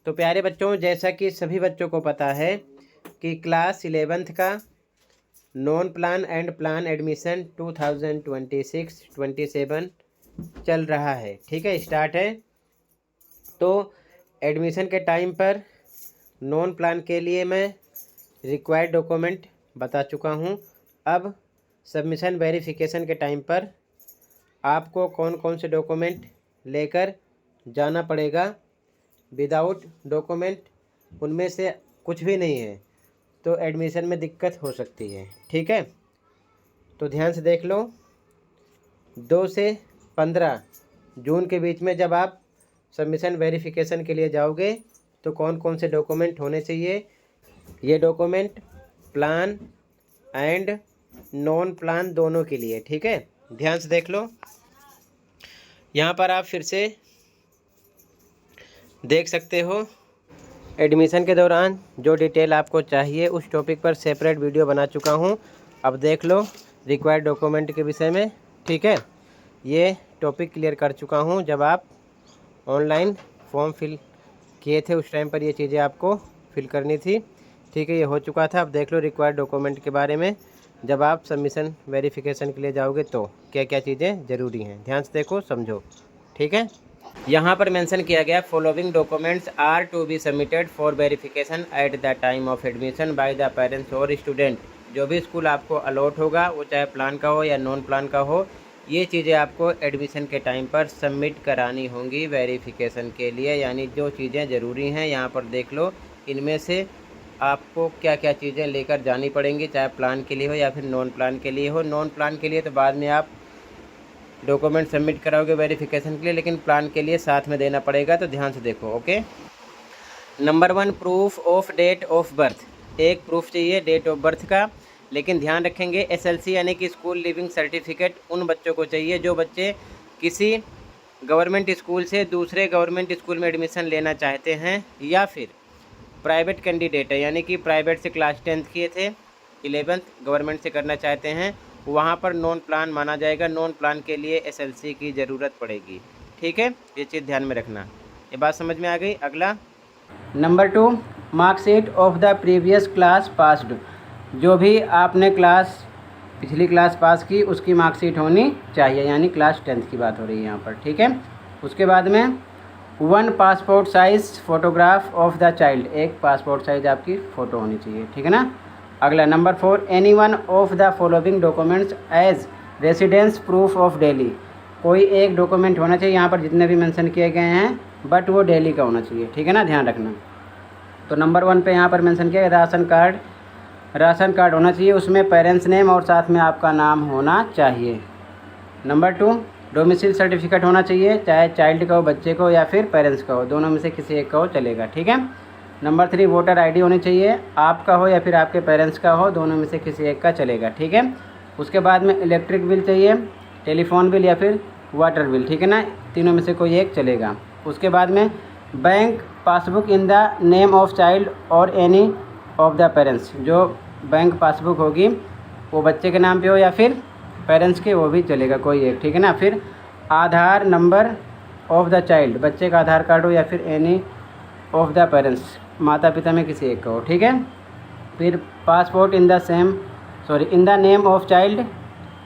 तो प्यारे बच्चों, जैसा कि सभी बच्चों को पता है कि क्लास 11th का non plan and plan admission 2026-27 चल रहा है। ठीक है, स्टार्ट है। तो एडमिशन के टाइम पर नॉन प्लान के लिए मैं रिक्वायर्ड डॉक्यूमेंट बता चुका हूँ। अब सबमिशन वेरिफिकेशन के टाइम पर आपको कौन कौन से डॉक्यूमेंट लेकर जाना पड़ेगा। विदाउट डॉक्यूमेंट उनमें से कुछ भी नहीं है तो एडमिशन में दिक्कत हो सकती है। ठीक है, तो ध्यान से देख लो। 2 से 15 जून के बीच में जब आप सबमिशन वेरिफिकेशन के लिए जाओगे तो कौन कौन से डॉक्यूमेंट होने चाहिए, ये document plan and non plan दोनों के लिए। ठीक है, ध्यान से देख लो। यहाँ पर आप फिर से देख सकते हो एडमिशन के दौरान जो डिटेल आपको चाहिए उस टॉपिक पर सेपरेट वीडियो बना चुका हूँ। अब देख लो रिक्वायर्ड डॉक्यूमेंट के विषय में। ठीक है, ये टॉपिक क्लियर कर चुका हूँ। जब आप ऑनलाइन फॉर्म फिल किए थे उस टाइम पर ये चीज़ें आपको फिल करनी थी। ठीक है, ये हो चुका था। अब देख लो रिक्वायर्ड डॉक्यूमेंट के बारे में। जब आप सबमिशन वेरिफिकेशन के लिए जाओगे तो क्या क्या चीज़ें ज़रूरी हैं, ध्यान से देखो, समझो। ठीक है, यहाँ पर मेंशन किया गया following documents are to be submitted for verification at the time of admission by the parents और स्टूडेंट। जो भी स्कूल आपको अलॉट होगा वो चाहे प्लान का हो या नॉन प्लान का हो, ये चीज़ें आपको एडमिशन के टाइम पर सबमिट करानी होंगी वेरिफिकेशन के लिए। यानी जो चीज़ें ज़रूरी हैं यहाँ पर देख लो, इनमें से आपको क्या क्या चीज़ें लेकर जानी पड़ेंगी, चाहे प्लान के लिए हो या फिर नॉन प्लान के लिए हो। नॉन प्लान के लिए तो बाद में आप डॉक्यूमेंट सबमिट कराओगे वेरिफिकेशन के लिए, लेकिन प्लान के लिए साथ में देना पड़ेगा। तो ध्यान से देखो। Okay, number 1 proof of date of birth. एक प्रूफ चाहिए डेट ऑफ बर्थ का, लेकिन ध्यान रखेंगे SLC यानी कि स्कूल लिविंग सर्टिफिकेट उन बच्चों को चाहिए जो बच्चे किसी गवर्नमेंट स्कूल से दूसरे गवर्नमेंट स्कूल में एडमिशन लेना चाहते हैं या फिर प्राइवेट कैंडिडेट है, यानी कि प्राइवेट से क्लास 10th किए थे, 11th गवर्नमेंट से करना चाहते हैं, वहाँ पर नॉन प्लान माना जाएगा। नॉन प्लान के लिए SLC की ज़रूरत पड़ेगी। ठीक है, ये चीज़ ध्यान में रखना। ये बात समझ में आ गई। अगला number 2 marksheet of the previous class passed. जो भी आपने पिछली क्लास पास की उसकी मार्कशीट होनी चाहिए, यानी क्लास 10th की बात हो रही है यहाँ पर। ठीक है, उसके बाद में 1 passport size photograph of the child. एक पासपोर्ट साइज़ आपकी फ़ोटो होनी चाहिए। ठीक है ना। अगला number 4 any one of the following documents as residence proof of Delhi. कोई एक डॉक्यूमेंट होना चाहिए, यहाँ पर जितने भी मेंशन किए गए हैं, बट वो दिल्ली का होना चाहिए। ठीक है ना, ध्यान रखना। तो नंबर 1 पे यहाँ पर मेंशन किया राशन कार्ड होना चाहिए, उसमें पेरेंट्स नेम और साथ में आपका नाम होना चाहिए। नंबर 2 डोमिसाइल सर्टिफिकेट होना चाहिए, चाहे चाइल्ड का हो, बच्चे को, या फिर पेरेंट्स का हो, दोनों में से किसी एक का हो चलेगा। ठीक है। नंबर 3 वोटर ID होनी चाहिए, आपका हो या फिर आपके पेरेंट्स का हो, दोनों में से किसी एक का चलेगा। ठीक है। उसके बाद में इलेक्ट्रिक बिल चाहिए, टेलीफोन बिल या फिर वाटर बिल। ठीक है ना, तीनों में से कोई एक चलेगा। उसके बाद में bank passbook in the name of child और एनी ऑफ द पेरेंट्स। जो बैंक पासबुक होगी वो बच्चे के नाम पे हो या फिर पेरेंट्स के, वो भी चलेगा, कोई एक। ठीक है ना। फिर आधार नंबर ऑफ द चाइल्ड, बच्चे का आधार कार्ड हो या फिर एनी ऑफ द पेरेंट्स, माता पिता में किसी एक का हो। ठीक है। फिर passport in the name of child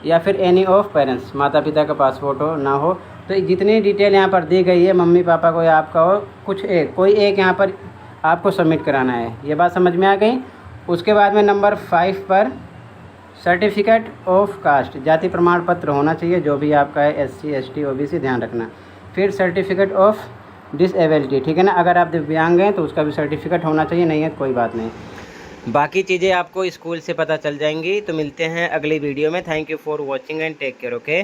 या फिर एनी ऑफ पेरेंट्स, माता पिता का पासपोर्ट हो ना हो। तो जितनी डिटेल यहाँ पर दी गई है, मम्मी पापा को या आपका हो, कोई एक यहाँ पर आपको सबमिट कराना है। ये बात समझ में आ गई। उसके बाद में नंबर 5 पर सर्टिफिकेट ऑफ कास्ट, जाति प्रमाण पत्र होना चाहिए, जो भी आपका है, SC ST OBC, ध्यान रखना। फिर सर्टिफिकेट ऑफ डिसेबिलिटी। ठीक है ना, अगर आप दिव्यांग हैं तो उसका भी सर्टिफिकेट होना चाहिए, नहीं है कोई बात नहीं। बाकी चीज़ें आपको स्कूल से पता चल जाएंगी। तो मिलते हैं अगली वीडियो में। Thank you for watching and take care. Okay.